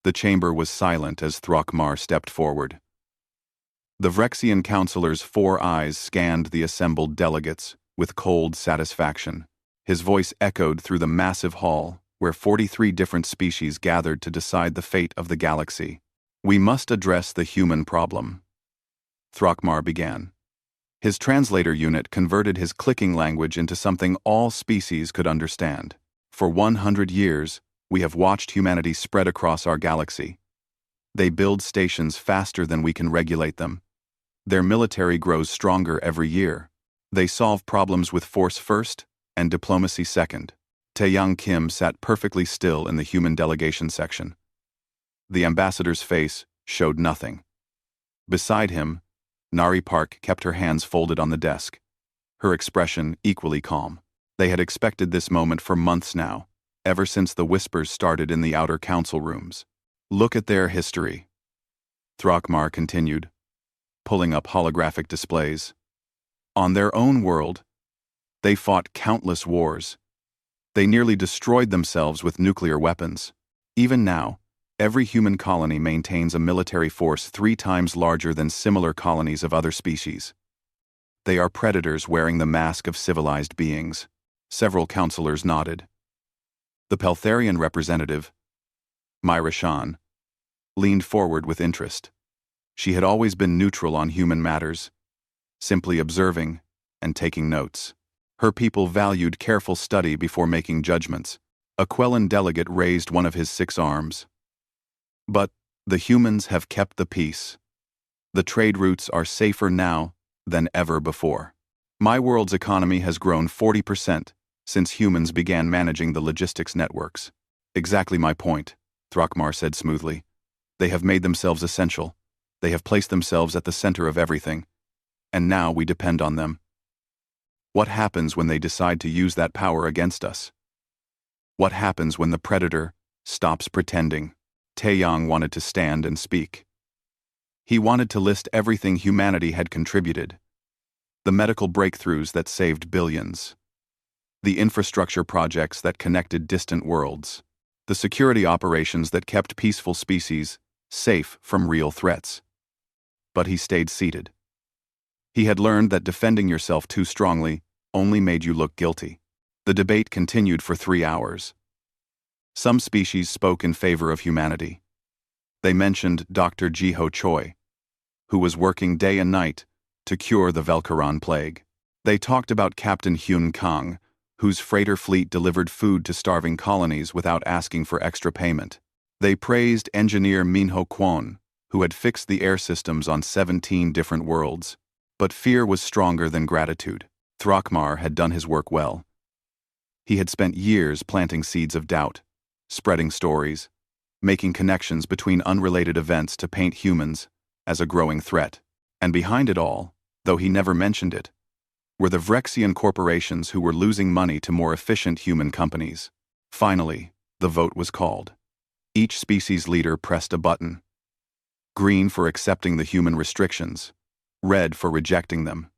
The chamber was silent as Throckmar stepped forward. The Vrexian counselor's 4 eyes scanned the assembled delegates with cold satisfaction. His voice echoed through the massive hall, where 43 different species gathered to decide the fate of the galaxy. "We must address the human problem," Throckmar began. His translator unit converted his clicking language into something all species could understand. "For 100 years, we have watched humanity spread across our galaxy. They build stations faster than we can regulate them. Their military grows stronger every year. They solve problems with force first and diplomacy second." Taeyang Kim sat perfectly still in the human delegation section. The ambassador's face showed nothing. Beside him, Nari Park kept her hands folded on the desk, her expression equally calm. They had expected this moment for months now, ever since the whispers started in the outer council rooms. "Look at their history," Throckmar continued, pulling up holographic displays. "On their own world, they fought countless wars. They nearly destroyed themselves with nuclear weapons. Even now, every human colony maintains a military force 3 times larger than similar colonies of other species. They are predators wearing the mask of civilized beings." Several counselors nodded. The Peltharian representative, Narration, leaned forward with interest. She had always been neutral on human matters, simply observing and taking notes. Her people valued careful study before making judgments. A Quellan delegate raised one of his 6 arms. "But the humans have kept the peace. The trade routes are safer now than ever before. My world's economy has grown 40% since humans began managing the logistics networks." "Exactly my point," Throckmar said smoothly. "They have made themselves essential. They have placed themselves at the center of everything. And now we depend on them. What happens when they decide to use that power against us? What happens when the predator stops pretending?" Taeyang wanted to stand and speak. He wanted to list everything humanity had contributed. The medical breakthroughs that saved billions. The infrastructure projects that connected distant worlds. The security operations that kept peaceful species safe from real threats. But he stayed seated. He had learned that defending yourself too strongly only made you look guilty. The debate continued for 3 hours. Some species spoke in favor of humanity. They mentioned Dr. Jiho Choi, who was working day and night to cure the Velkaran plague. They talked about Captain Hyun Kang, whose freighter fleet delivered food to starving colonies without asking for extra payment. They praised engineer Minho Kwon, who had fixed the air systems on 17 different worlds. But fear was stronger than gratitude. Throckmar had done his work well. He had spent years planting seeds of doubt, spreading stories, making connections between unrelated events to paint humans as a growing threat. And behind it all, though he never mentioned it, were the Vrexian corporations who were losing money to more efficient human companies. Finally, the vote was called. Each species leader pressed a button. Green for accepting the human restrictions, red for rejecting them.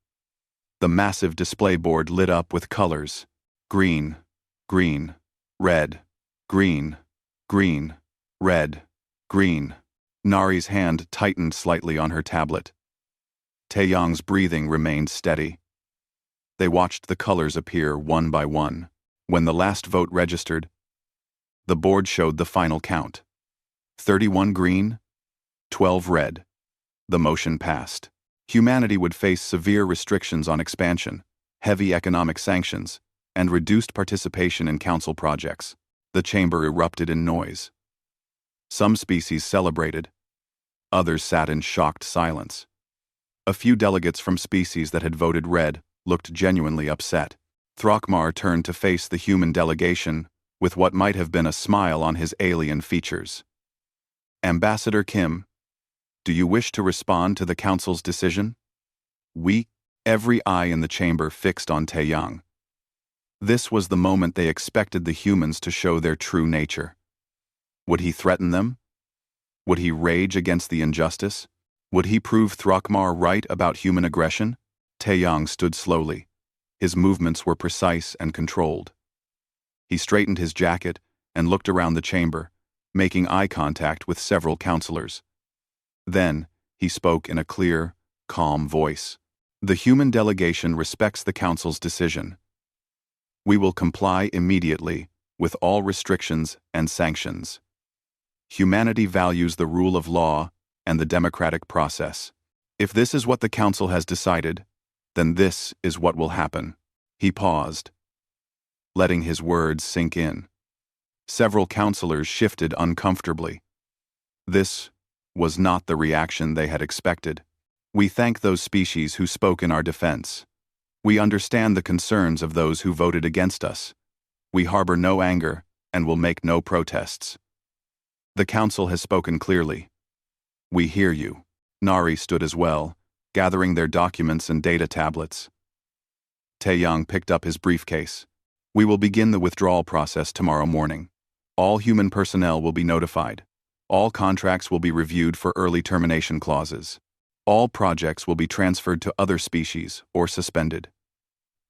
The massive display board lit up with colors: green, green, red, green, green, red, green. Nari's hand tightened slightly on her tablet. Taeyang's breathing remained steady. They watched the colors appear one by one. When the last vote registered, the board showed the final count. 31 green, 12 red. The motion passed. Humanity would face severe restrictions on expansion, heavy economic sanctions, and reduced participation in council projects. The chamber erupted in noise. Some species celebrated. Others sat in shocked silence. A few delegates from species that had voted red looked genuinely upset. Throckmar turned to face the human delegation with what might have been a smile on his alien features. "Ambassador Kim, do you wish to respond to the council's decision?" Every eye in the chamber fixed on Taeyang. This was the moment they expected the humans to show their true nature. Would he threaten them? Would he rage against the injustice? Would he prove Throckmar right about human aggression? Taeyang stood slowly. His movements were precise and controlled. He straightened his jacket and looked around the chamber, making eye contact with several counselors. Then, he spoke in a clear, calm voice. The human delegation respects the Council's decision. We will comply immediately with all restrictions and sanctions. Humanity values the rule of law and the democratic process. If this is what the Council has decided, then this is what will happen. He paused, letting his words sink in. Several counselors shifted uncomfortably. This was not the reaction they had expected. We thank those species who spoke in our defense. We understand the concerns of those who voted against us. We harbor no anger and will make no protests. The Council has spoken clearly. We hear you. Nari stood as well, gathering their documents and data tablets. Taeyang picked up his briefcase. We will begin the withdrawal process tomorrow morning. All human personnel will be notified. All contracts will be reviewed for early termination clauses. All projects will be transferred to other species or suspended.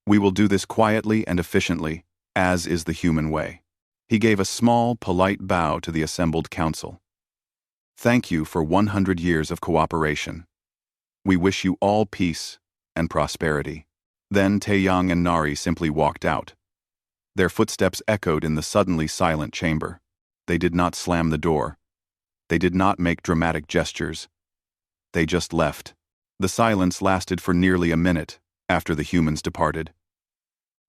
We will do this quietly and efficiently, as is the human way. He gave a small, polite bow to the assembled council. Thank you for 100 years of cooperation. We wish you all peace and prosperity. Then Taeyang and Nari simply walked out. Their footsteps echoed in the suddenly silent chamber. They did not slam the door. They did not make dramatic gestures. They just left. The silence lasted for nearly a minute after the humans departed.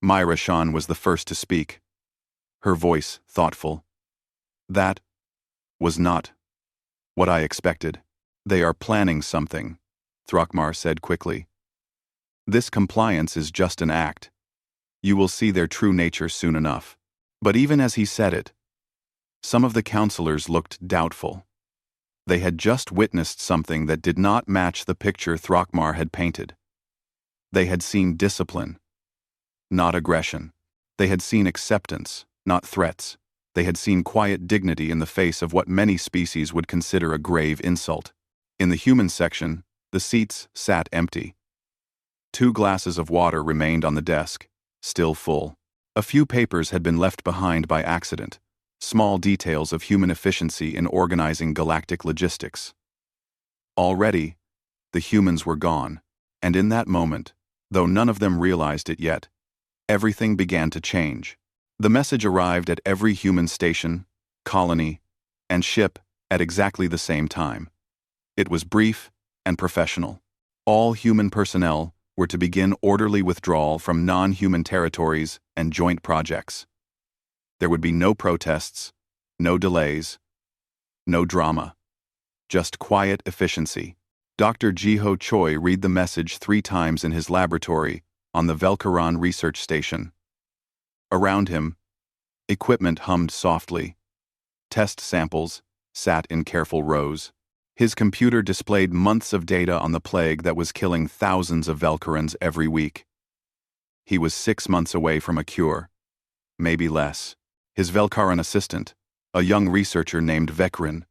Myra Shan was the first to speak. Her voice thoughtful. That was not what I expected. They are planning something, Throckmar said quickly. This compliance is just an act. You will see their true nature soon enough. But even as he said it, some of the counselors looked doubtful. They had just witnessed something that did not match the picture Throckmar had painted. They had seen discipline, not aggression. They had seen acceptance, not threats. They had seen quiet dignity in the face of what many species would consider a grave insult. In the human section, the seats sat empty. 2 glasses of water remained on the desk, still full. A few papers had been left behind by accident, small details of human efficiency in organizing galactic logistics. Already, the humans were gone, and in that moment, though none of them realized it yet, everything began to change. The message arrived at every human station, colony, and ship at exactly the same time. It was brief and professional. All human personnel were to begin orderly withdrawal from non-human territories and joint projects. There would be no protests, no delays, no drama. Just quiet efficiency. Dr. Jiho Choi read the message 3 times in his laboratory on the Velkaran research station. Around him, equipment hummed softly. Test samples sat in careful rows. His computer displayed months of data on the plague that was killing thousands of Velkarans every week. He was 6 months away from a cure. Maybe less. His Velkaran assistant, a young researcher named Vekrin,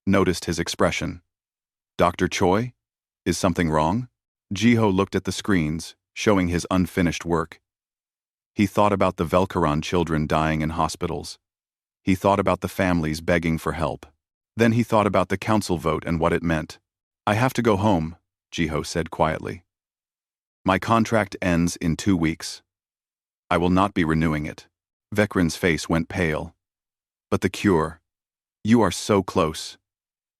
noticed his expression. Dr. Choi? Is something wrong? Jiho looked at the screens, showing his unfinished work. He thought about the Velkaran children dying in hospitals. He thought about the families begging for help. Then he thought about the council vote and what it meant. I have to go home, Jiho said quietly. My contract ends in 2 weeks. I will not be renewing it. Vekrin's face went pale. But the cure. You are so close.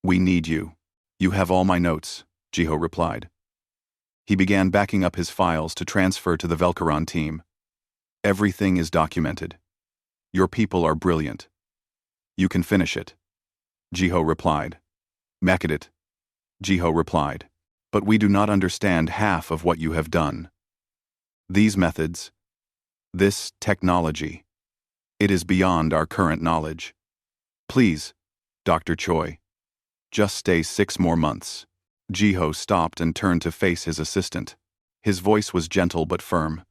We need you. You have all my notes, Jiho replied. He began backing up his files to transfer to the Velkaran team. Everything is documented. Your people are brilliant. You can finish it. Jiho replied. Makadit. Jiho replied. But we do not understand half of what you have done. These methods, this technology, it is beyond our current knowledge. Please, Dr. Choi, just stay 6 more months. Jiho stopped and turned to face his assistant. His voice was gentle but firm.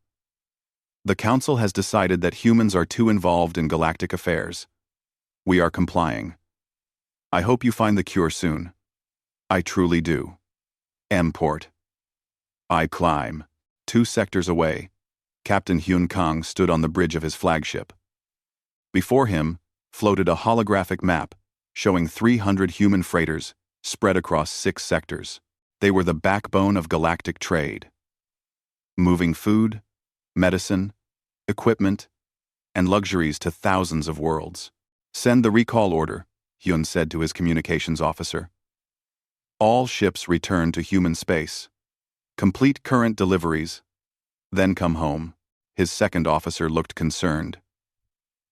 The Council has decided that humans are too involved in galactic affairs. We are complying. I hope you find the cure soon. I truly do. M-Port. I climb. 2 sectors away, Captain Hyun Kang stood on the bridge of his flagship. Before him floated a holographic map showing 300 human freighters spread across 6 sectors. They were the backbone of galactic trade, moving food, medicine, equipment, and luxuries to thousands of worlds. "Send the recall order," Hyun said to his communications officer. "All ships return to human space. Complete current deliveries, then come home." His second officer looked concerned.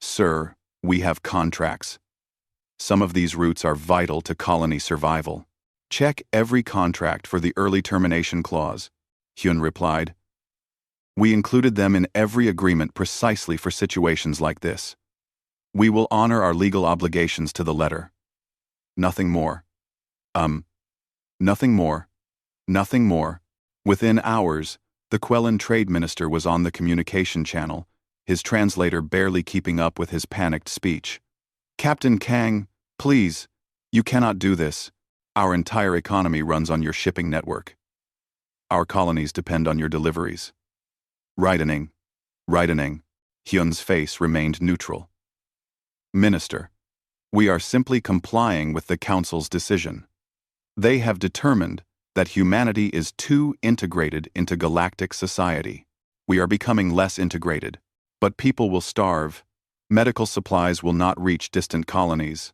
"Sir, we have contracts. Some of these routes are vital to colony survival." "Check every contract for the early termination clause," Hyun replied. "We included them in every agreement precisely for situations like this. We will honor our legal obligations to the letter. Nothing more. Nothing more. Nothing more." Within hours, the Quellan trade minister was on the communication channel, his translator barely keeping up with his panicked speech. "Captain Kang, please, you cannot do this. Our entire economy runs on your shipping network. Our colonies depend on your deliveries." Rightening. Hyun's face remained neutral. "Minister, we are simply complying with the Council's decision. They have determined that humanity is too integrated into galactic society. We are becoming less integrated, but people will starve. Medical supplies will not reach distant colonies.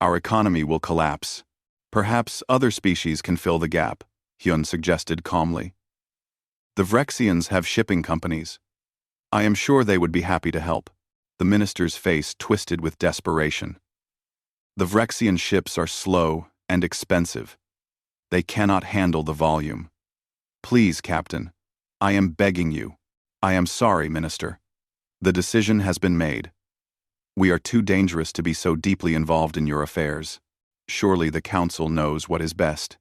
Our economy will collapse. Perhaps other species can fill the gap," Hyun suggested calmly. "The Vrexians have shipping companies. I am sure they would be happy to help." The minister's face twisted with desperation. "The Vrexian ships are slow and expensive. They cannot handle the volume. Please, Captain, I am begging you. I am sorry, Minister. The decision has been made. We are too dangerous to be so deeply involved in your affairs. Surely the Council knows what is best."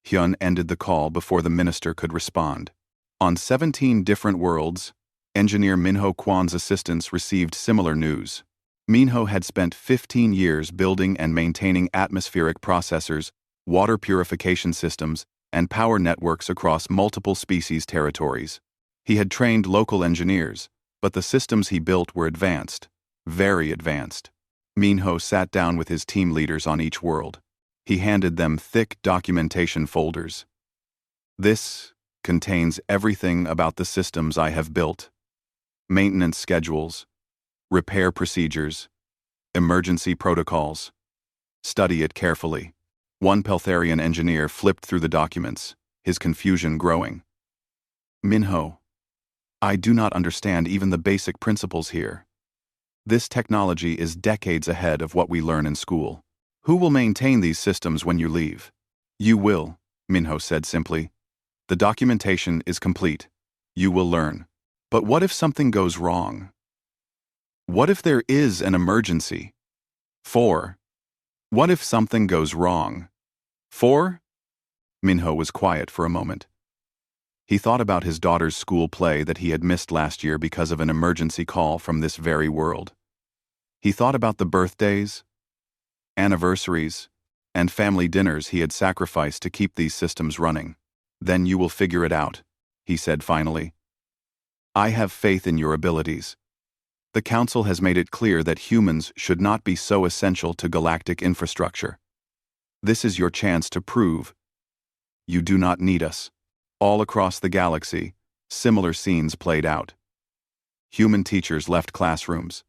Hyun ended the call before the minister could respond. On 17 different worlds, engineer Minho Kwan's assistants received similar news. Minho had spent 15 years building and maintaining atmospheric processors, water purification systems, and power networks across multiple species territories. He had trained local engineers, but the systems he built were advanced, very advanced. Minho sat down with his team leaders on each world. He handed them thick documentation folders. "This contains everything about the systems I have built. Maintenance schedules, repair procedures, emergency protocols. Study it carefully." One Peltharian engineer flipped through the documents, his confusion growing. "Minho, I do not understand even the basic principles here. This technology is decades ahead of what we learn in school. Who will maintain these systems when you leave?" "You will," Minho said simply. "The documentation is complete. You will learn. But what if something goes wrong? What if there is an emergency? 4. What if something goes wrong? 4? Minho was quiet for a moment. He thought about his daughter's school play that he had missed last year because of an emergency call from this very world. He thought about the birthdays, anniversaries, and family dinners he had sacrificed to keep these systems running. "Then you will figure it out," he said finally. "I have faith in your abilities. The Council has made it clear that humans should not be so essential to galactic infrastructure. This is your chance to prove you do not need us." All across the galaxy, similar scenes played out. Human teachers left classrooms.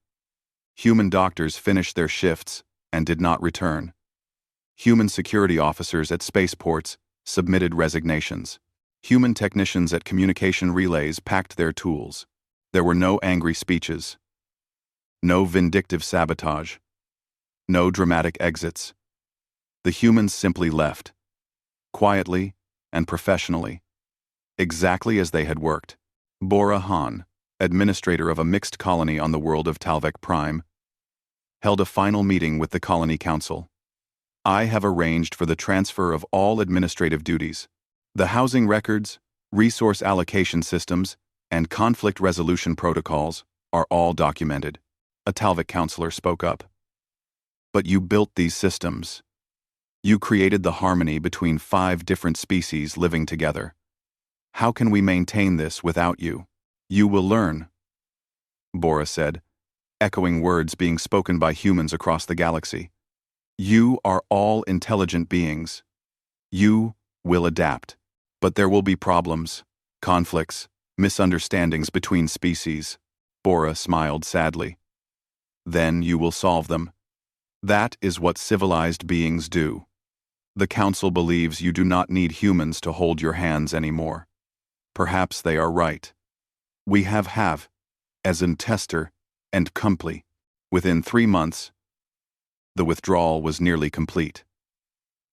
Human doctors finished their shifts and did not return. Human security officers at spaceports submitted resignations. Human technicians at communication relays packed their tools. There were no angry speeches. No vindictive sabotage. No dramatic exits. The humans simply left. Quietly and professionally. Exactly as they had worked. Bora Han, administrator of a mixed colony on the world of Talvek Prime, held a final meeting with the Colony Council. "I have arranged for the transfer of all administrative duties. The housing records, resource allocation systems, and conflict resolution protocols are all documented," a Talvik counselor spoke up. "But you built these systems. You created the harmony between 5 different species living together. How can we maintain this without you?" "You will learn," Bora said, echoing words being spoken by humans across the galaxy. You are all intelligent beings. You will adapt. But there will be problems, conflicts, misunderstandings between species. Bora smiled sadly. Then you will solve them. That is what civilized beings do. The Council believes you do not need humans to hold your hands anymore. Perhaps they are right. We have, as in tester, and complete. Within 3 months, the withdrawal was nearly complete.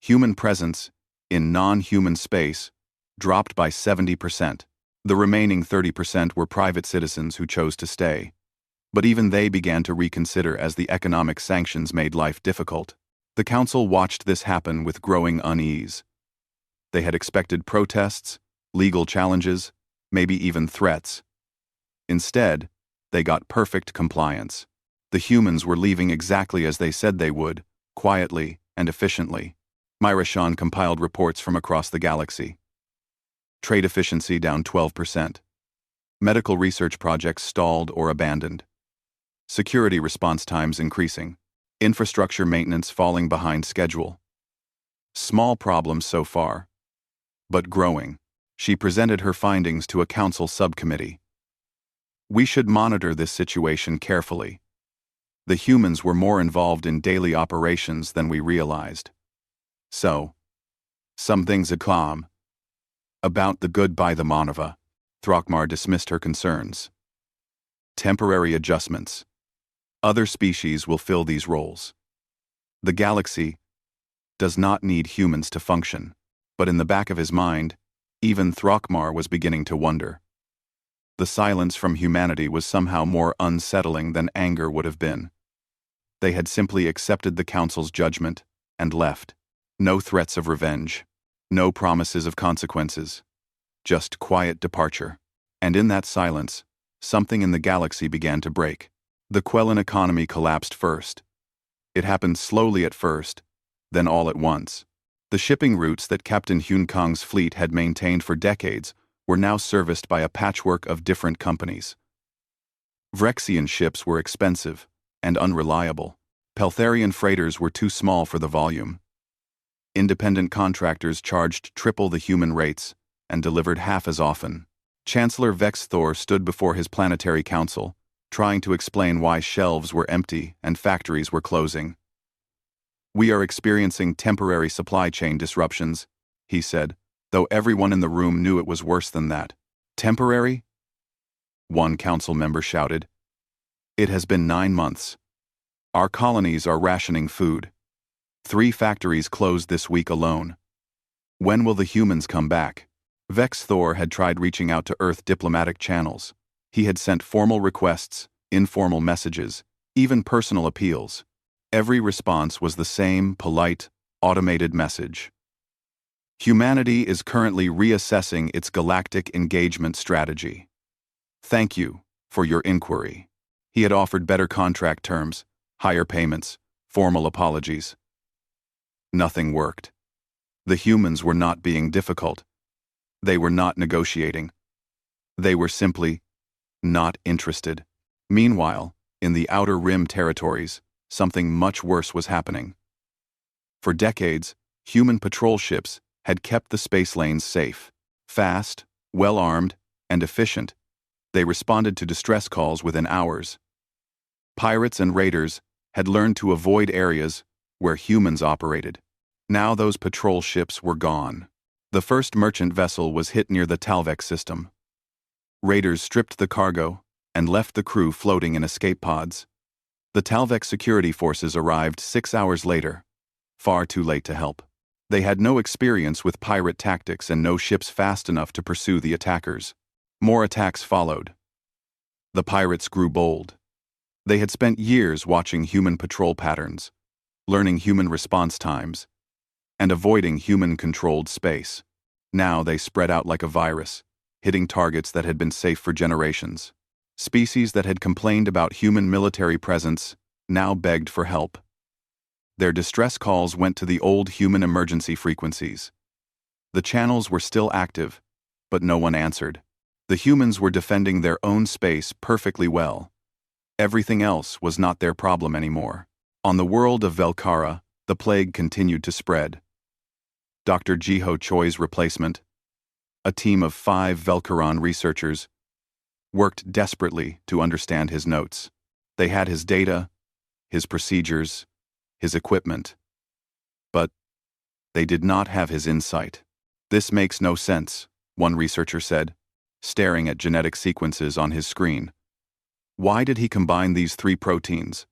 Human presence, in non-human space, dropped by 70%. The remaining 30% were private citizens who chose to stay. But even they began to reconsider as the economic sanctions made life difficult. The Council watched this happen with growing unease. They had expected protests, legal challenges, maybe even threats. Instead, they got perfect compliance. The humans were leaving exactly as they said they would, quietly and efficiently. Narration compiled reports from across the galaxy. Trade efficiency down 12%. Medical research projects stalled or abandoned. Security response times increasing. Infrastructure maintenance falling behind schedule. Small problems so far, but growing. She presented her findings to a council subcommittee. We should monitor this situation carefully. The humans were more involved in daily operations than we realized. So, some things are calm. About the goodbye the Monova, Throckmar dismissed her concerns. Temporary adjustments. Other species will fill these roles. The galaxy does not need humans to function, but in the back of his mind, even Throckmar was beginning to wonder. The silence from humanity was somehow more unsettling than anger would have been. They had simply accepted the Council's judgment and left. No threats of revenge, no promises of consequences, just quiet departure. And in that silence, something in the galaxy began to break. The Quellan economy collapsed first. It happened slowly at first, then all at once. The shipping routes that Captain Hunkong's fleet had maintained for decades were now serviced by a patchwork of different companies. Vrexian ships were expensive and unreliable. Peltharian freighters were too small for the volume. Independent contractors charged triple the human rates and delivered half as often. Chancellor Vexthor stood before his planetary council, trying to explain why shelves were empty and factories were closing. We are experiencing temporary supply chain disruptions, he said, though everyone in the room knew it was worse than that. Temporary? One council member shouted. It has been 9 months. Our colonies are rationing food. 3 factories closed this week alone. When will the humans come back? Vexthor had tried reaching out to Earth diplomatic channels. He had sent formal requests, informal messages, even personal appeals. Every response was the same polite, automated message. Humanity is currently reassessing its galactic engagement strategy. Thank you for your inquiry. He had offered better contract terms, higher payments, formal apologies. Nothing worked. The humans were not being difficult. They were not negotiating. They were simply not interested. Meanwhile, in the Outer Rim territories, something much worse was happening. For decades, human patrol ships had kept the space lanes safe. Fast, well-armed, and efficient, they responded to distress calls within hours. Pirates and raiders had learned to avoid areas where humans operated. Now those patrol ships were gone. The first merchant vessel was hit near the Talvek system. Raiders stripped the cargo and left the crew floating in escape pods. The Talvek security forces arrived 6 hours later, far too late to help. They had no experience with pirate tactics and no ships fast enough to pursue the attackers. More attacks followed. The pirates grew bold. They had spent years watching human patrol patterns, learning human response times, and avoiding human-controlled space. Now they spread out like a virus, hitting targets that had been safe for generations. Species that had complained about human military presence now begged for help. Their distress calls went to the old human emergency frequencies. The channels were still active, but no one answered. The humans were defending their own space perfectly well. Everything else was not their problem anymore. On the world of Velkara, The plague continued to spread. Dr. Jiho Choi's replacement, a team of 5 Velkaran researchers, worked desperately to understand his notes. They had his data, his procedures, his equipment. But they did not have his insight. "This makes no sense," one researcher said, staring at genetic sequences on his screen. "Why did he combine these 3 proteins?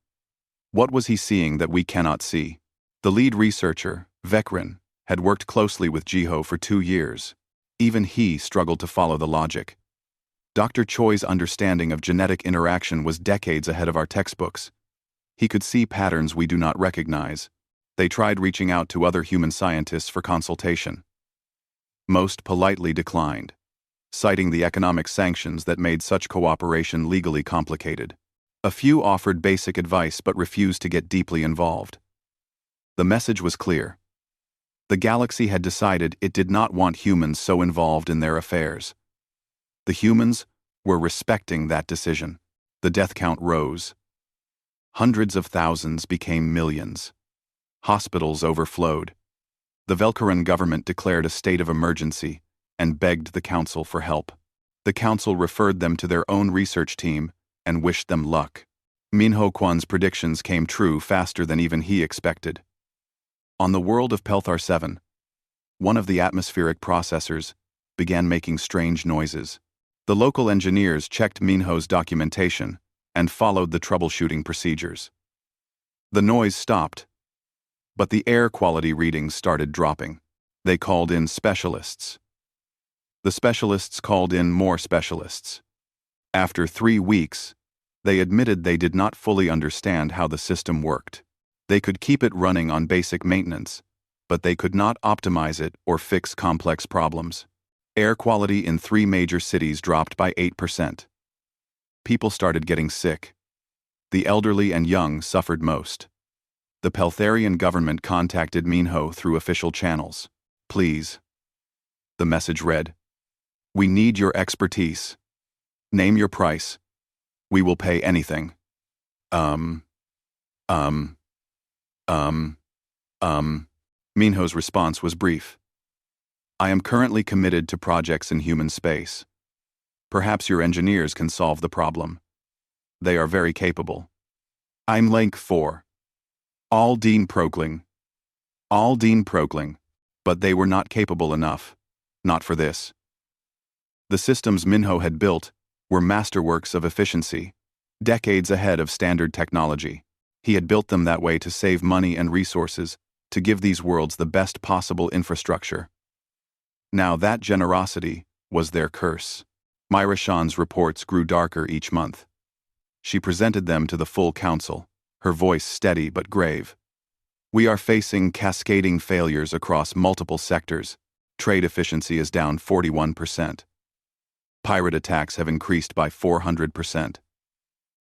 What was he seeing that we cannot see?" The lead researcher, Vekrin, had worked closely with Jiho for 2 years. Even he struggled to follow the logic. Dr. Choi's understanding of genetic interaction was decades ahead of our textbooks. He could see patterns we do not recognize. They tried reaching out to other human scientists for consultation. Most politely declined, citing the economic sanctions that made such cooperation legally complicated. A few offered basic advice but refused to get deeply involved. The message was clear. The galaxy had decided it did not want humans so involved in their affairs. The humans were respecting that decision. The death count rose. Hundreds of thousands became millions. Hospitals overflowed. The Velkaran government declared a state of emergency and begged the council for help. The council referred them to their own research team and wished them luck. Minho Kwan's predictions came true faster than even he expected. On the world of Pelthar 7, one of the atmospheric processors began making strange noises. The local engineers checked Minho's documentation and followed the troubleshooting procedures. The noise stopped, but the air quality readings started dropping. They called in specialists. The specialists called in more specialists. After 3 weeks, they admitted they did not fully understand how the system worked. They could keep it running on basic maintenance, but they could not optimize it or fix complex problems. Air quality in 3 major cities dropped by 8%. People started getting sick. The elderly and young suffered most. The Peltharian government contacted Minho through official channels. "Please." The message read, "We need your expertise. Name your price. We will pay anything." Minho's response was brief. "I am currently committed to projects in human space. Perhaps your engineers can solve the problem. They are very capable. I'm Link 4. Aldine Progling. But they were not capable enough. Not for this." The systems Minho had built were masterworks of efficiency, decades ahead of standard technology. He had built them that way to save money and resources, to give these worlds the best possible infrastructure. Now that generosity was their curse. Myra Shan's reports grew darker each month. She presented them to the full council, her voice steady but grave. "We are facing cascading failures across multiple sectors. Trade efficiency is down 41%. Pirate attacks have increased by 400%.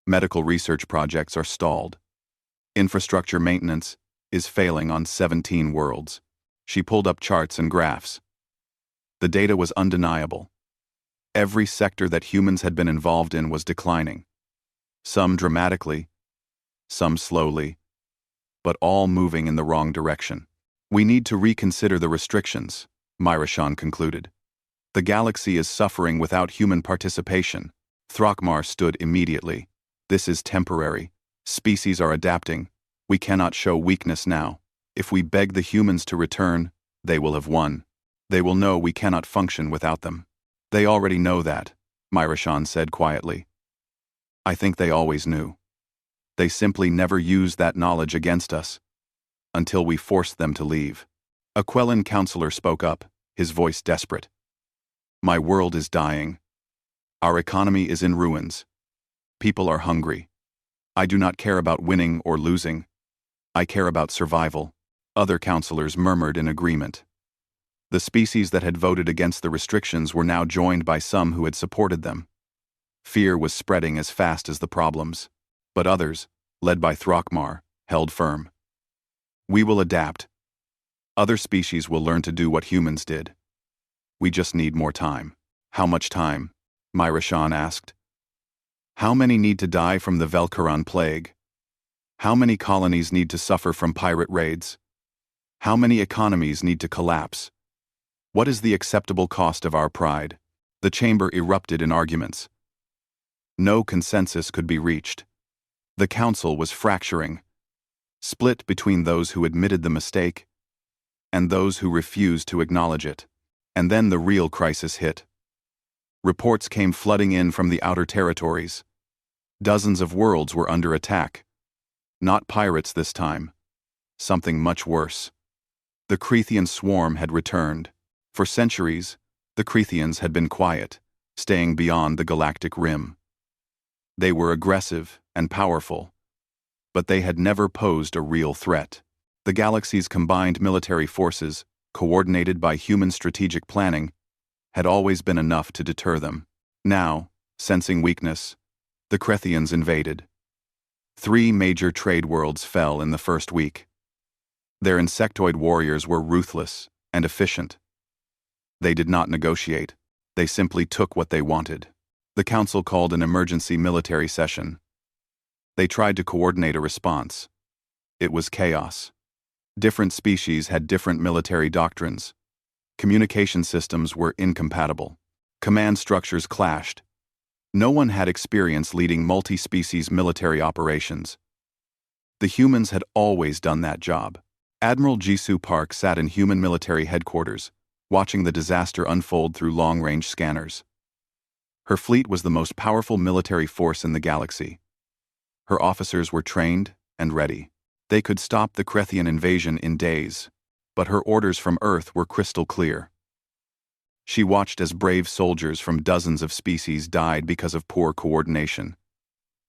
Medical research projects are stalled. Infrastructure maintenance is failing on 17 worlds." She pulled up charts and graphs. The data was undeniable. Every sector that humans had been involved in was declining. Some dramatically, some slowly, but all moving in the wrong direction. "We need to reconsider the restrictions," Myra Shan concluded. "The galaxy is suffering without human participation." Throckmar stood immediately. "This is temporary. Species are adapting. We cannot show weakness now. If we beg the humans to return, they will have won. They will know we cannot function without them." "They already know that," Myra Shan said quietly. "I think they always knew. They simply never used that knowledge against us, until we forced them to leave." A Quellan counselor spoke up, his voice desperate. "My world is dying. Our economy is in ruins. People are hungry. I do not care about winning or losing. I care about survival." Other counselors murmured in agreement. The species that had voted against the restrictions were now joined by some who had supported them. Fear was spreading as fast as the problems, but others, led by Throckmar, held firm. "We will adapt. Other species will learn to do what humans did. We just need more time." "How much time?" Myra Shan asked. "How many need to die from the Velkaran plague? How many colonies need to suffer from pirate raids? How many economies need to collapse? What is the acceptable cost of our pride? The chamber erupted in arguments. No consensus could be reached. The council was fracturing, split between those who admitted the mistake and those who refused to acknowledge it. And then the real crisis hit. Reports came flooding in from the outer territories. Dozens of worlds were under attack. Not pirates this time. Something much worse. The Crethean swarm had returned. For centuries, the Cretheans had been quiet, staying beyond the galactic rim. They were aggressive and powerful, but they had never posed a real threat. The galaxy's combined military forces, coordinated by human strategic planning, had always been enough to deter them. Now, sensing weakness, the Cretheans invaded. 3 major trade worlds fell in the first week. Their insectoid warriors were ruthless and efficient. They did not negotiate. They simply took what they wanted. The council called an emergency military session. They tried to coordinate a response. It was chaos. Different species had different military doctrines. Communication systems were incompatible. Command structures clashed. No one had experience leading multi-species military operations. The humans had always done that job. Admiral Jisoo Park sat in human military headquarters, watching the disaster unfold through long-range scanners. Her fleet was the most powerful military force in the galaxy. Her officers were trained and ready. They could stop the Crethean invasion in days, but her orders from Earth were crystal clear. She watched as brave soldiers from dozens of species died because of poor coordination.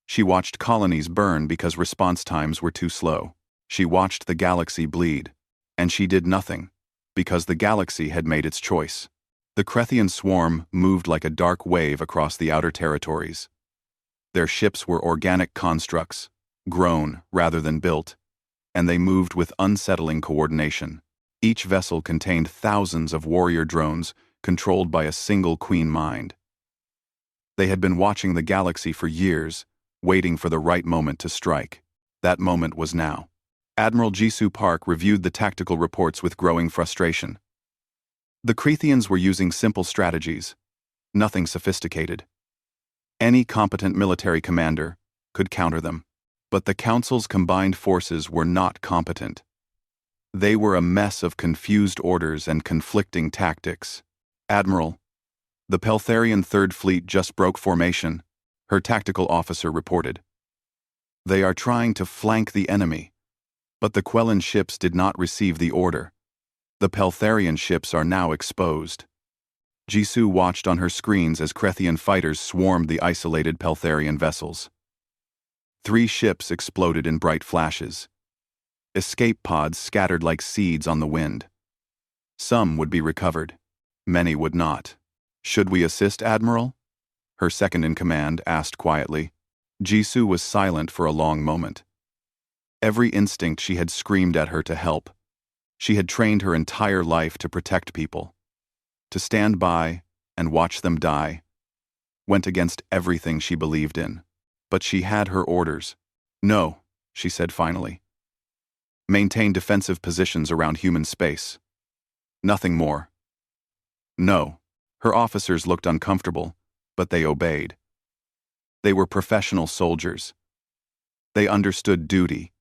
She watched colonies burn because response times were too slow. She watched the galaxy bleed, and she did nothing, because the galaxy had made its choice. The Crethean swarm moved like a dark wave across the outer territories. Their ships were organic constructs, grown rather than built, and they moved with unsettling coordination. Each vessel contained thousands of warrior drones controlled by a single queen mind. They had been watching the galaxy for years, waiting for the right moment to strike. That moment was now. Admiral Jisoo Park reviewed the tactical reports with growing frustration. The Cretheans were using simple strategies, nothing sophisticated. Any competent military commander could counter them. But the Council's combined forces were not competent. They were a mess of confused orders and conflicting tactics. Admiral, the Peltharian Third Fleet just broke formation, her tactical officer reported. They are trying to flank the enemy, but the Quellan ships did not receive the order. The Peltharian ships are now exposed. Jisoo watched on her screens as Crethean fighters swarmed the isolated Peltharian vessels. 3 ships exploded in bright flashes. Escape pods scattered like seeds on the wind. Some would be recovered. Many would not. "Should we assist, Admiral?" her second-in-command asked quietly. Jisoo was silent for a long moment. Every instinct she had screamed at her to help. She had trained her entire life to protect people. To stand by and watch them die went against everything she believed in. But she had her orders. "No," she said finally. "Maintain defensive positions around human space. Nothing more." "No." Her officers looked uncomfortable, but they obeyed. They were professional soldiers. They understood duty,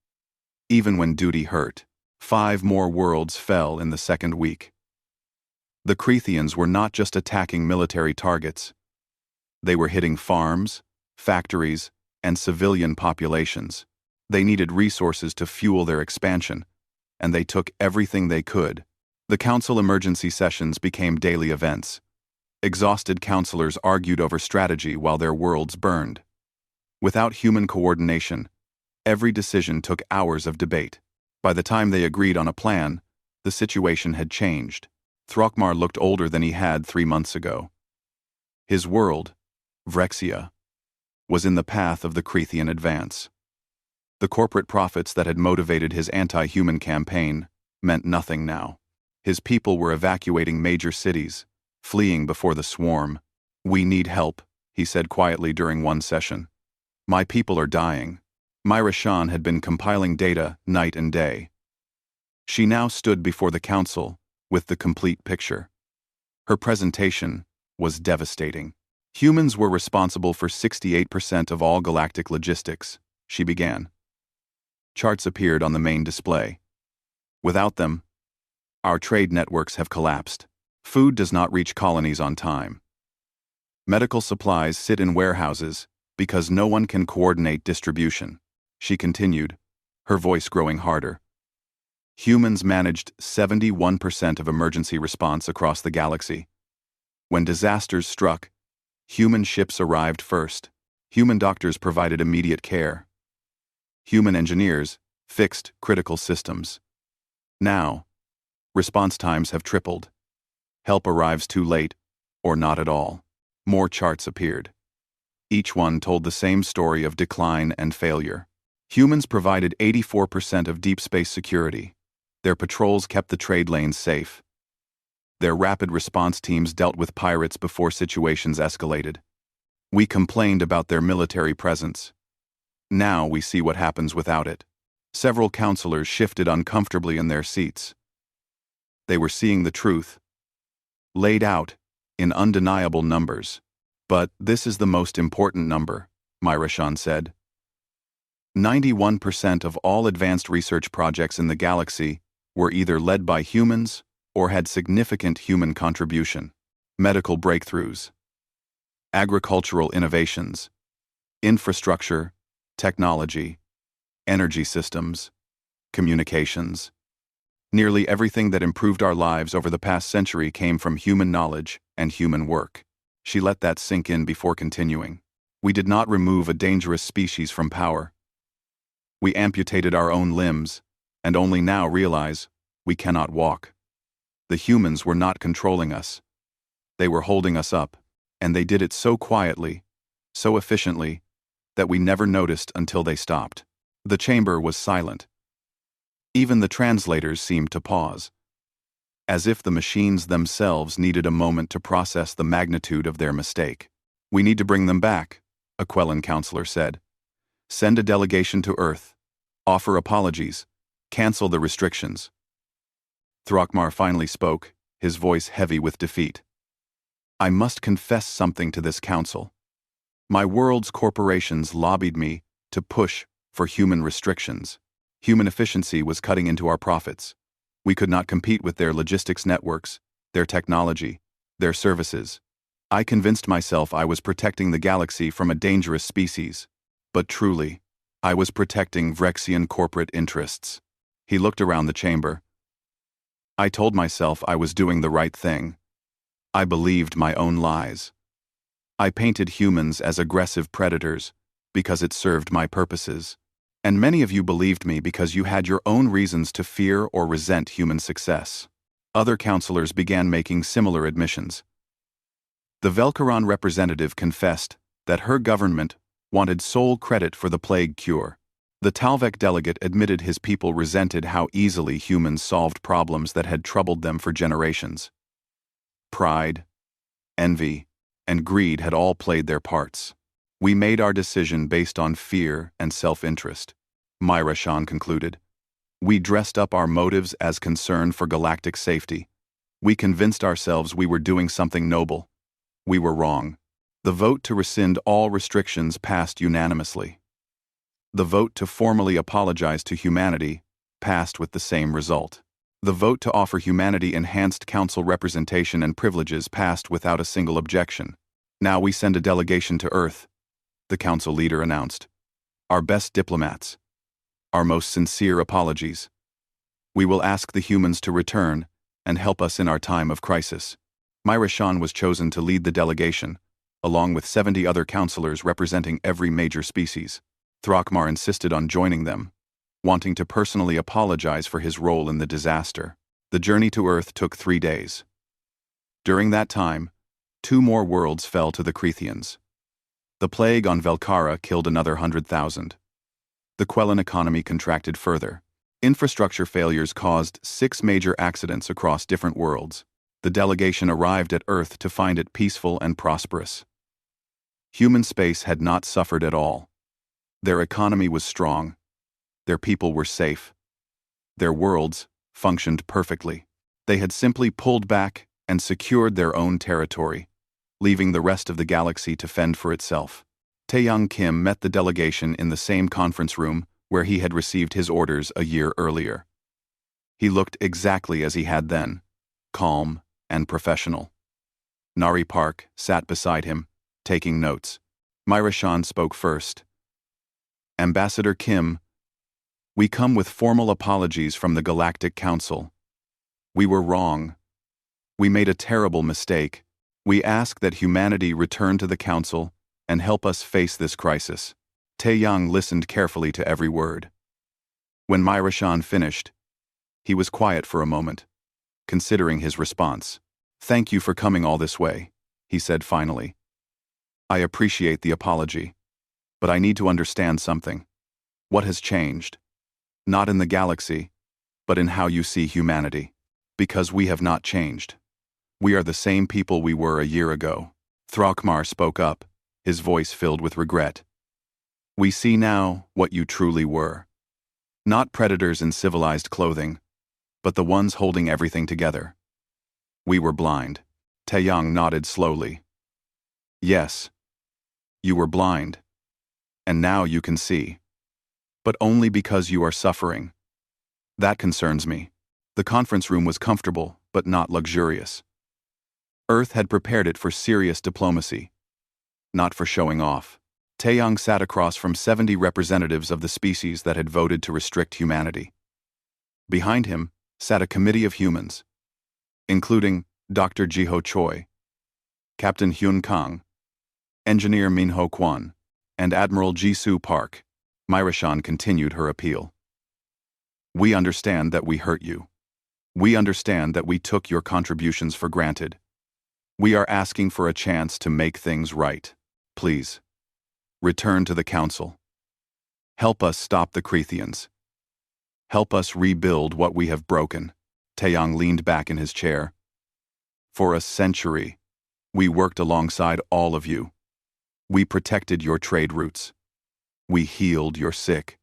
even when duty hurt. 5 more worlds fell in the second week. The Cretheans were not just attacking military targets. They were hitting farms, factories, and civilian populations. They needed resources to fuel their expansion, and they took everything they could. The council emergency sessions became daily events. Exhausted counselors argued over strategy while their worlds burned. Without human coordination, every decision took hours of debate. By the time they agreed on a plan, the situation had changed. Throckmar looked older than he had 3 months ago. His world, Vrexia, was in the path of the Crethean advance. The corporate profits that had motivated his anti-human campaign meant nothing now. His people were evacuating major cities, fleeing before the swarm. "We need help," he said quietly during one session. "My people are dying." Narration had been compiling data night and day. She now stood before the council with the complete picture. Her presentation was devastating. Humans were responsible for 68% of all galactic logistics, she began. Charts appeared on the main display. Without them, our trade networks have collapsed. Food does not reach colonies on time. Medical supplies sit in warehouses because no one can coordinate distribution, she continued, her voice growing harder. Humans managed 71% of emergency response across the galaxy. When disasters struck, human ships arrived first. Human doctors provided immediate care. Human engineers fixed critical systems. Now, response times have tripled. Help arrives too late, or not at all. More charts appeared. Each one told the same story of decline and failure. Humans provided 84% of deep space security. Their patrols kept the trade lanes safe. Their rapid response teams dealt with pirates before situations escalated. We complained about their military presence. Now we see what happens without it. Several counselors shifted uncomfortably in their seats. They were seeing the truth, laid out in undeniable numbers. But this is the most important number, Narration said. 91% of all advanced research projects in the galaxy were either led by humans or had significant human contribution. Medical breakthroughs, agricultural innovations, infrastructure, technology, energy systems, communications. Nearly everything that improved our lives over the past century came from human knowledge and human work. She let that sink in before continuing. We did not remove a dangerous species from power. We amputated our own limbs, and only now realize we cannot walk. The humans were not controlling us. They were holding us up, and they did it so quietly, so efficiently, that we never noticed until they stopped. The chamber was silent. Even the translators seemed to pause, as if the machines themselves needed a moment to process the magnitude of their mistake. We need to bring them back, a Quellan counselor said. Send a delegation to Earth. Offer apologies. Cancel the restrictions. Throckmar finally spoke, his voice heavy with defeat. I must confess something to this council. My world's corporations lobbied me to push for human restrictions. Human efficiency was cutting into our profits. We could not compete with their logistics networks, their technology, their services. I convinced myself I was protecting the galaxy from a dangerous species. But truly, I was protecting Vrexian corporate interests. He looked around the chamber. I told myself I was doing the right thing. I believed my own lies. I painted humans as aggressive predators because it served my purposes. And many of you believed me because you had your own reasons to fear or resent human success. Other counselors began making similar admissions. The Velcaron representative confessed that her government wanted sole credit for the plague cure. The Talvek delegate admitted his people resented how easily humans solved problems that had troubled them for generations. Pride, envy, and greed had all played their parts. We made our decision based on fear and self-interest, Narration concluded. We dressed up our motives as concern for galactic safety. We convinced ourselves we were doing something noble. We were wrong. The vote to rescind all restrictions passed unanimously. The vote to formally apologize to humanity passed with the same result. The vote to offer humanity enhanced council representation and privileges passed without a single objection. Now we send a delegation to Earth, the council leader announced. Our best diplomats. Our most sincere apologies. We will ask the humans to return and help us in our time of crisis. Narration was chosen to lead the delegation, along with 70 other counselors representing every major species. Throckmar insisted on joining them, wanting to personally apologize for his role in the disaster. The journey to Earth took 3 days. During that time, 2 more worlds fell to the Crethians. The plague on Velcara killed another 100,000. The Quellan economy contracted further. Infrastructure failures caused 6 major accidents across different worlds. The delegation arrived at Earth to find it peaceful and prosperous. Human space had not suffered at all. Their economy was strong. Their people were safe. Their worlds functioned perfectly. They had simply pulled back and secured their own territory, leaving the rest of the galaxy to fend for itself. Taeyang Kim met the delegation in the same conference room where he had received his orders a year earlier. He looked exactly as he had then, calm and professional. Nari Park sat beside him, taking notes. Narration spoke first. Ambassador Kim, we come with formal apologies from the Galactic Council. We were wrong. We made a terrible mistake. We ask that humanity return to the Council and help us face this crisis. Taeyang listened carefully to every word. When Narration finished, he was quiet for a moment, considering his response. Thank you for coming all this way, he said finally. I appreciate the apology, but I need to understand something. What has changed? Not in the galaxy, but in how you see humanity. Because we have not changed. We are the same people we were a year ago. Throckmar spoke up, his voice filled with regret. We see now what you truly were. Not predators in civilized clothing, but the ones holding everything together. We were blind. Taeyang nodded slowly. Yes, you were blind. And now you can see. But only because you are suffering. That concerns me. The conference room was comfortable, but not luxurious. Earth had prepared it for serious diplomacy, not for showing off. Taeyang sat across from 70 representatives of the species that had voted to restrict humanity. Behind him sat a committee of humans, including Dr. Jiho Choi, Captain Hyun Kang, Engineer Minho Kwon, and Admiral Jisoo Park. Narration continued her appeal. We understand that we hurt you. We understand that we took your contributions for granted. We are asking for a chance to make things right. Please, return to the Council. Help us stop the Crethians. Help us rebuild what we have broken. Taeyang leaned back in his chair. For a century, we worked alongside all of you. We protected your trade routes. We healed your sick.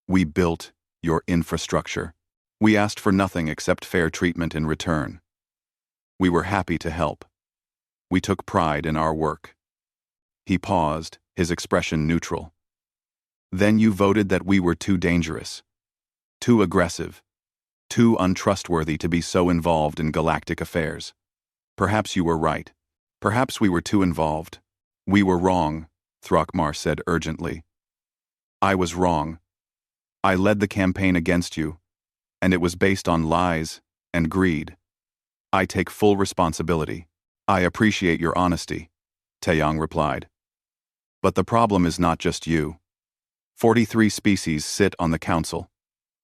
We built your infrastructure. We asked for nothing except fair treatment in return. We were happy to help. We took pride in our work. He paused, his expression neutral. Then you voted that we were too dangerous, too aggressive, too untrustworthy to be so involved in galactic affairs. Perhaps you were right. Perhaps we were too involved. We were wrong, Throckmar said urgently. I was wrong. I led the campaign against you, and it was based on lies and greed. I take full responsibility. I appreciate your honesty, Taeyang replied. But the problem is not just you. 43 species sit on the Council.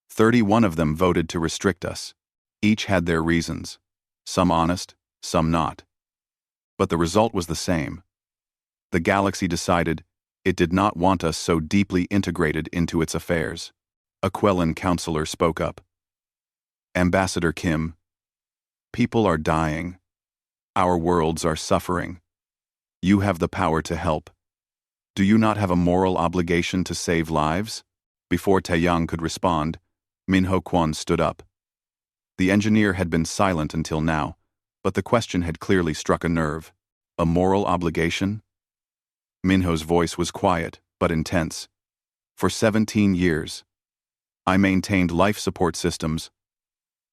31 of them voted to restrict us. Each had their reasons, some honest, some not. But the result was the same. The galaxy decided it did not want us so deeply integrated into its affairs. A Quellan counselor spoke up. Ambassador Kim, people are dying. Our worlds are suffering. You have the power to help. Do you not have a moral obligation to save lives? Before Taeyang could respond, Minho Kwon stood up. The engineer had been silent until now, but the question had clearly struck a nerve. A moral obligation? Minho's voice was quiet, but intense. For 17 years, I maintained life support systems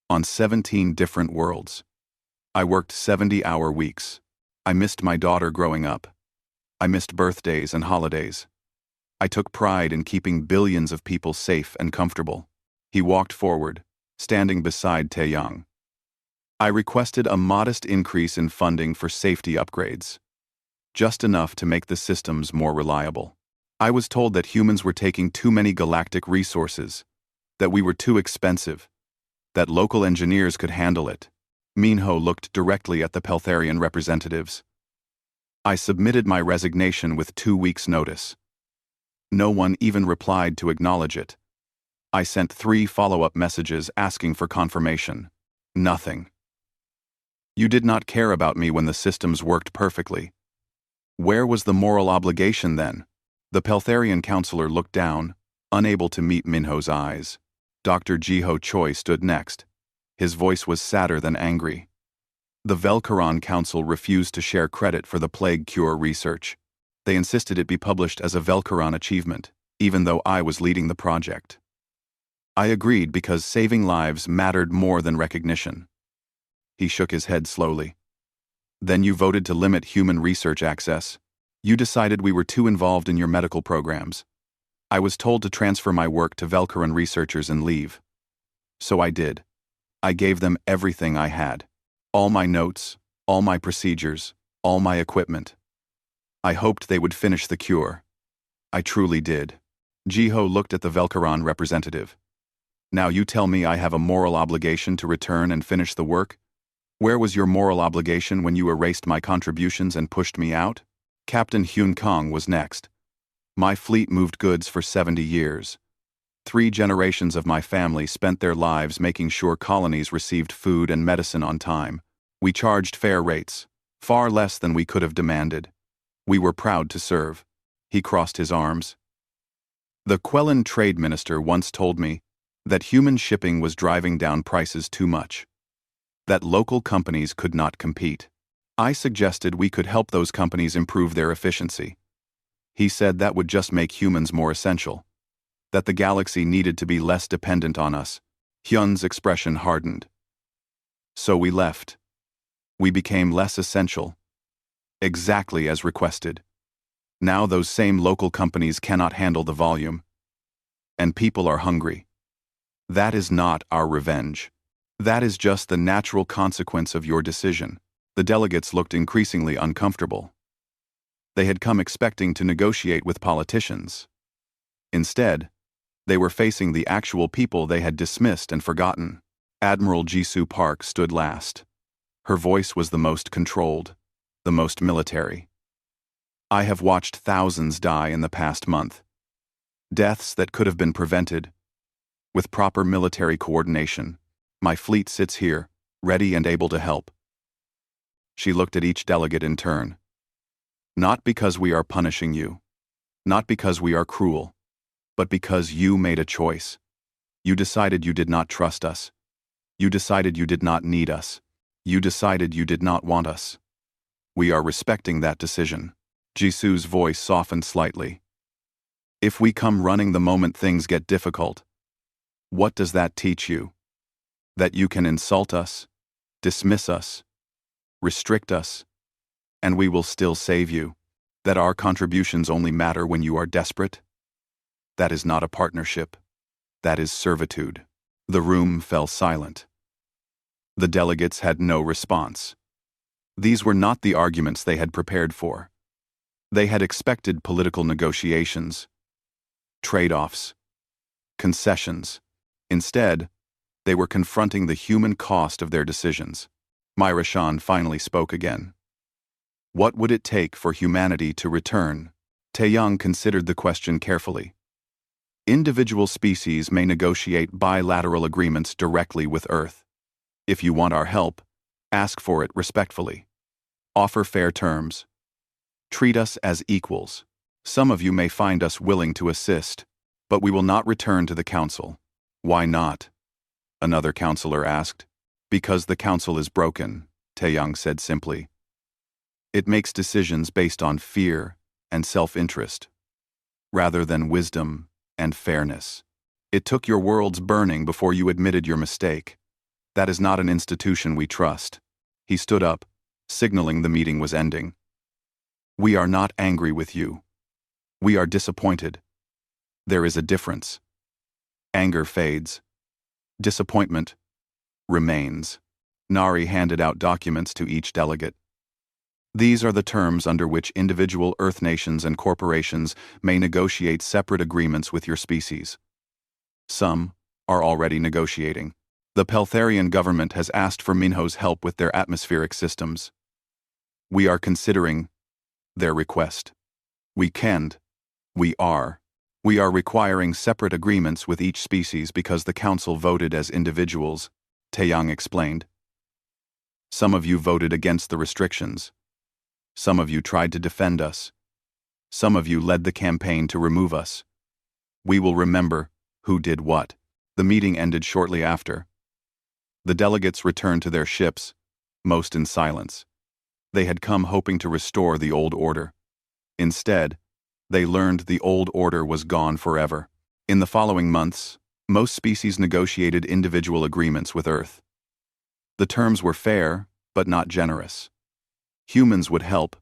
on 17 different worlds. I worked 70-hour weeks. I missed my daughter growing up. I missed birthdays and holidays. I took pride in keeping billions of people safe and comfortable. He walked forward, standing beside Taeyang. I requested a modest increase in funding for safety upgrades, just enough to make the systems more reliable. I was told that humans were taking too many galactic resources, that we were too expensive, that local engineers could handle it. Minho looked directly at the Peltharian representatives. I submitted my resignation with 2 weeks' notice. No one even replied to acknowledge it. I sent 3 follow-up messages asking for confirmation. Nothing. You did not care about me when the systems worked perfectly. Where was the moral obligation then? The Peltharian counselor looked down, unable to meet Minho's eyes. Dr. Jiho Choi stood next, His voice was sadder than angry. The Velkaron Council refused to share credit for the plague cure research. They insisted it be published as a Velkaron achievement, even though I was leading the project. I agreed because saving lives mattered more than recognition. He shook his head slowly. Then you voted to limit human research access. You decided we were too involved in your medical programs. I was told to transfer my work to Velkaron researchers and leave. So I did. I gave them everything I had. All my notes, all my procedures, all my equipment. I hoped they would finish the cure. I truly did. Jiho looked at the Velkaron representative. Now you tell me I have a moral obligation to return and finish the work? Where was your moral obligation when you erased my contributions and pushed me out? Captain Hyun Kong was next. My fleet moved goods for 70 years. 3 generations of my family spent their lives making sure colonies received food and medicine on time. We charged fair rates, far less than we could have demanded. We were proud to serve. He crossed his arms. The Quellan trade minister once told me that human shipping was driving down prices too much, that local companies could not compete. I suggested we could help those companies improve their efficiency. He said that would just make humans more essential, that the galaxy needed to be less dependent on us. Hyun's expression hardened. So we left. We became less essential. Exactly as requested. Now those same local companies cannot handle the volume. And people are hungry. That is not our revenge. That is just the natural consequence of your decision. The delegates looked increasingly uncomfortable. They had come expecting to negotiate with politicians. Instead, they were facing the actual people they had dismissed and forgotten. Admiral Jisoo Park stood last. Her voice was the most controlled, the most military. I have watched thousands die in the past month. Deaths that could have been prevented. With proper military coordination, my fleet sits here, ready and able to help. She looked at each delegate in turn. Not because we are punishing you. Not because we are cruel. But because you made a choice. You decided you did not trust us. You decided you did not need us. You decided you did not want us. We are respecting that decision. Jisoo's voice softened slightly. If we come running the moment things get difficult, what does that teach you? That you can insult us, dismiss us, restrict us, and we will still save you? That our contributions only matter when you are desperate? That is not a partnership. That is servitude. The room fell silent. The delegates had no response. These were not the arguments they had prepared for. They had expected political negotiations, trade-offs, concessions. Instead, they were confronting the human cost of their decisions. Narration finally spoke again. What would it take for humanity to return? Taeyang considered the question carefully. Individual species may negotiate bilateral agreements directly with Earth. If you want our help, ask for it respectfully. Offer fair terms. Treat us as equals. Some of you may find us willing to assist, but we will not return to the council. Why not? Another counselor asked. Because the council is broken, Taeyang said simply. It makes decisions based on fear and self-interest, rather than wisdom and fairness. It took your worlds burning before you admitted your mistake. That is not an institution we trust. He stood up, signaling the meeting was ending. We are not angry with you. We are disappointed. There is a difference. Anger fades. Disappointment remains. Nari handed out documents to each delegate. These are the terms under which individual Earth nations and corporations may negotiate separate agreements with your species. Some are already negotiating. The Peltharian government has asked for Minho's help with their atmospheric systems. We are considering their request. We are requiring separate agreements with each species because the council voted as individuals, Taeyang explained. Some of you voted against the restrictions. Some of you tried to defend us. Some of you led the campaign to remove us. We will remember who did what. The meeting ended shortly after. The delegates returned to their ships, most in silence. They had come hoping to restore the old order. Instead, they learned the old order was gone forever. In the following months, most species negotiated individual agreements with Earth. The terms were fair, but not generous. Humans would help,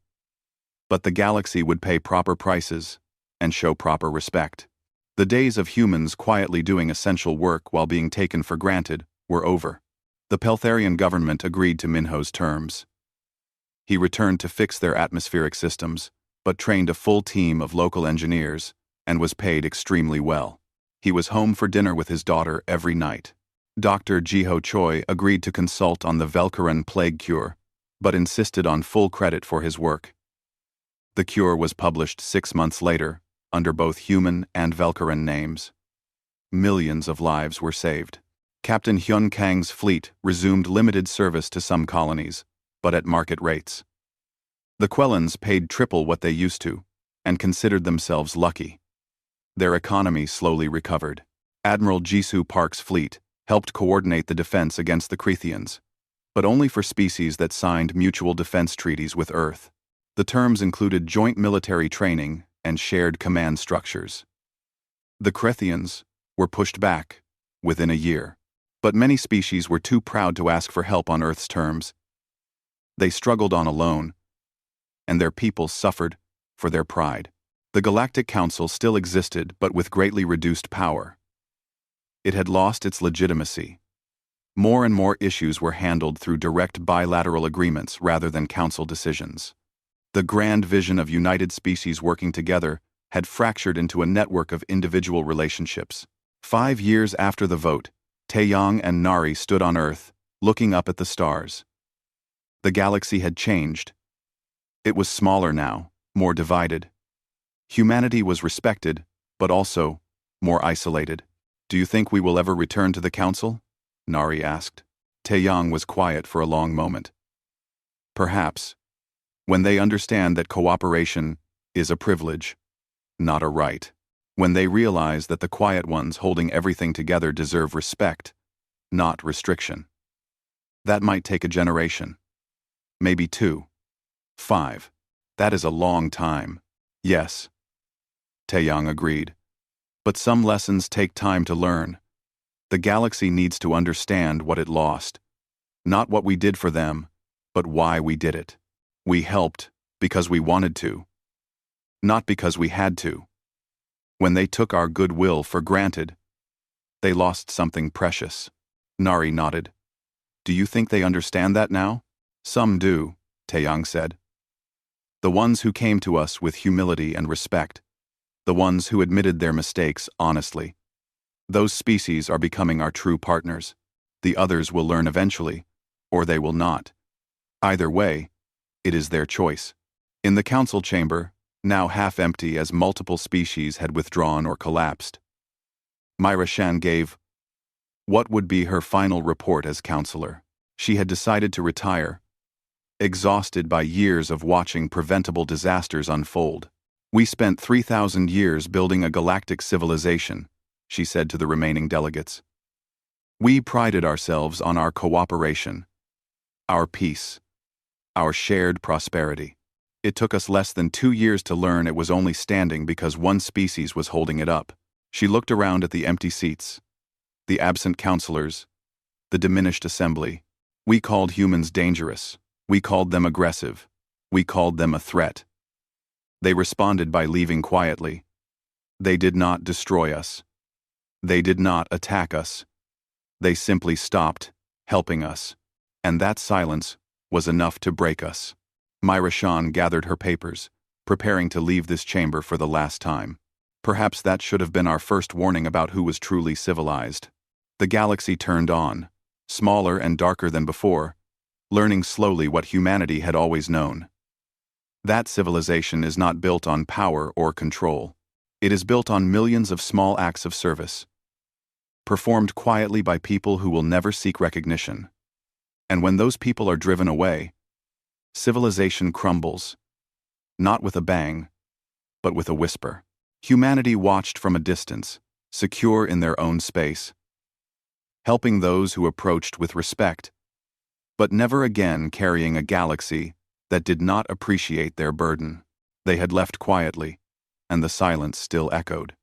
but the galaxy would pay proper prices and show proper respect. The days of humans quietly doing essential work while being taken for granted were over. The Peltharian government agreed to Minho's terms. He returned to fix their atmospheric systems, but trained a full team of local engineers and was paid extremely well. He was home for dinner with his daughter every night. Dr. Jiho Choi agreed to consult on the Velkaran plague cure, but insisted on full credit for his work. The cure was published 6 months later, under both human and Velkaran names. Millions of lives were saved. Captain Hyun Kang's fleet resumed limited service to some colonies, but at market rates. The Quellans paid triple what they used to, and considered themselves lucky. Their economy slowly recovered. Admiral Jisoo Park's fleet helped coordinate the defense against the Creathians, but only for species that signed mutual defense treaties with Earth. The terms included joint military training and shared command structures. The Creathians were pushed back within a year, but many species were too proud to ask for help on Earth's terms. They struggled on alone, and their people suffered for their pride. The Galactic Council still existed, but with greatly reduced power. It had lost its legitimacy. More and more issues were handled through direct bilateral agreements rather than council decisions. The grand vision of united species working together had fractured into a network of individual relationships. 5 years after the vote, Taeyang and Nari stood on Earth, looking up at the stars. The galaxy had changed. It was smaller now, more divided. Humanity was respected, but also more isolated. "Do you think we will ever return to the council?" Nari asked. Taeyang was quiet for a long moment. "Perhaps, when they understand that cooperation is a privilege, not a right. When they realize that the quiet ones holding everything together deserve respect, not restriction. That might take a generation. Maybe 2. 5. That is a long time." "Yes," Taeyang agreed. "But some lessons take time to learn. The galaxy needs to understand what it lost. Not what we did for them, but why we did it. We helped because we wanted to, not because we had to. When they took our goodwill for granted, they lost something precious." Nari nodded. "Do you think they understand that now?" "Some do," Taeyang said. "The ones who came to us with humility and respect. The ones who admitted their mistakes honestly. Those species are becoming our true partners. The others will learn eventually, or they will not. Either way, it is their choice." In the council chamber, now half empty as multiple species had withdrawn or collapsed, Myra Shan gave what would be her final report as counselor. She had decided to retire, exhausted by years of watching preventable disasters unfold. "We spent 3,000 years building a galactic civilization," she said to the remaining delegates. "We prided ourselves on our cooperation, our peace, our shared prosperity. It took us less than 2 years to learn it was only standing because one species was holding it up." She looked around at the empty seats, the absent counselors, the diminished assembly. "We called humans dangerous. We called them aggressive. We called them a threat. They responded by leaving quietly. They did not destroy us. They did not attack us. They simply stopped helping us. And that silence was enough to break us." Myra Shan gathered her papers, preparing to leave this chamber for the last time. Perhaps that should have been our first warning about who was truly civilized. The galaxy turned on, smaller and darker than before, learning slowly what humanity had always known. That civilization is not built on power or control. It is built on millions of small acts of service, performed quietly by people who will never seek recognition. And when those people are driven away, civilization crumbles, not with a bang, but with a whisper. Humanity watched from a distance, secure in their own space. helping those who approached with respect, but never again carrying a galaxy that did not appreciate their burden. They had left quietly, and the silence still echoed.